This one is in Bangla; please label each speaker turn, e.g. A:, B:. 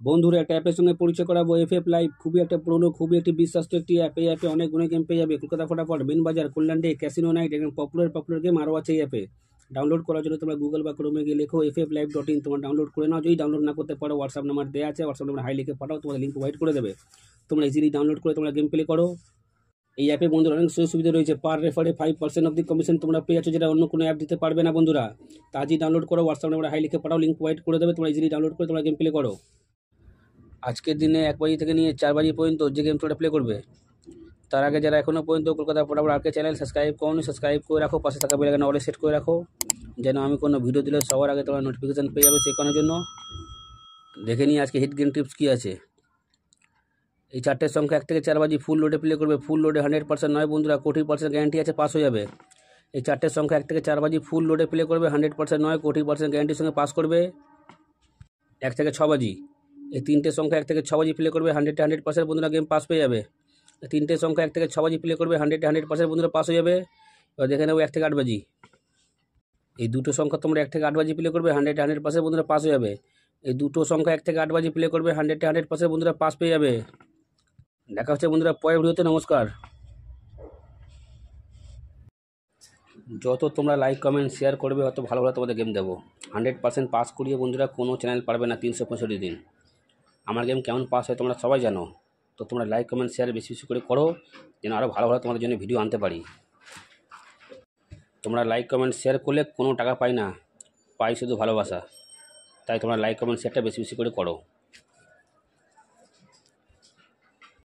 A: বন্ধুরা একটা অ্যাপের সঙ্গে পরিচয় করাবো। এফএফ লাইভ খুবই একটা পুরনো, খুবই একটি বিশ্বাস্ত একটি অ্যাপ। এই অ্যাপে অনেক গেম পেয়ে যাবে। কলকাতা ফটাফট, বিন বাজার, কল্যাণ ডে, ক্যাসিনো নাইট, এরকম পপুলার গেম আরও আছে এই অ্যাপে। ডাউনলোড করার জন্য তোমরা গুগল বা ক্রোমে গিয়ে লেখো fflive.in, তোমরা ডাউনলোড করে নাও। যদি ডাউনলোড না করতে পারো, হোয়াটসঅ্যাপ নাম্বার দেওয়া আছে, হোয়াটসঅ্যাপ নাম্বার হাই লিখে পাঠাও, তোমাদের লিঙ্ক প্রোভাইড করে দেবে। তোমরা ইজিলি ডাউনলোড করে তোমরা গেম প্লে করো। এই অ্যাপে বন্ধুরা অনেক সুযোগ সুবিধা রয়েছে। পার রেফারে 5% অব দি কমিশন তোমরা পেয়ে যাচ্ছ, যেটা অন্য কোনো অ্যাপ দিতে পারবে না বন্ধুরা। তা আজই ডাউনলোড করো, হোয়াটসঅ্যাপ নাম্বার হাই লিখে পাঠাও, লিঙ্ক প্রোভাইড করে দেবে। তোমরা ইজিলি ডাউনলোড করে তোমরা গেম প্লে করো। আজকের দিনে 1 বাজি থেকে নিয়ে 4 বাজি পর্যন্ত যে গেম তোমরা প্লে করবে, তার আগে যারা এখনও পর্যন্ত কলকাতা ফটাফট আরকে চ্যানেল সাবস্ক্রাইব করোনি, সাবস্ক্রাইব করে রাখো, পাশে থাকা বেল আইকন অলে সেট করে রাখো, যেন আমি কোনো ভিডিও দিলে সবার আগে তোমরা নোটিফিকেশান পেয়ে যাবে। শেখানোর জন্য দেখে নিই আজকে হিট গেম টিপস কী আছে। এই 4টের সংখ্যা 1 থেকে 4 বাজি ফুল লোডে প্লে করবে। ফুল লোডে 100% নয় বন্ধুরা, 40% গ্যারান্টি আছে, পাস হয়ে যাবে। এই 4টের সংখ্যা 1 থেকে 4 বাজি ফুল লোডে প্লে করবে, 100% নয়, 40% গ্যারান্টির সঙ্গে পাস করবে। 1 থেকে 6 বাজি, এই 3টে সংখ্যা 1 থেকে 6 বাজি প্লে করবে, 100% বন্ধুরা গেম পাস পেয়ে যাবে। 3টে সংখ্যা 1 থেকে 6 বাজি প্লে করবে, 100% বন্ধুরা পাস হয়ে যাবে। এবার দেখে নেবো 1 থেকে 8 বাজি। এই দুটো সংখ্যা তোমরা 1 থেকে 8 বাজি প্লে করবে, 100% বন্ধুরা পাস হয়ে যাবে। এই দুটো সংখ্যা 1 থেকে 8 বাজি প্লে করবে, 100% বন্ধুরা পাস পেয়ে যাবে। দেখা হচ্ছে বন্ধুরা পরের ভিডিওতে। নমস্কার। যত তোমরা লাইক কমেন্ট শেয়ার করবে, অত ভালো ভালো তোমাদের গেম দেবো। 100% পাস করিয়ে বন্ধুরা কোনো চ্যানেল পারবে না 365 দিন। আমার গেম কেমন পাস হয় তোমরা সবাই জানো। তো তোমরা লাইক কমেন্ট শেয়ার বেশি বেশি করে করো, যেন আরও ভালো ভালো তোমাদের জন্য ভিডিও আনতে পারি। তোমরা লাইক কমেন্ট শেয়ার করলে কোনো টাকা পাই না, পাই শুধু ভালোবাসা। তাই তোমরা লাইক কমেন্ট শেয়ারটা বেশি বেশি করে করো।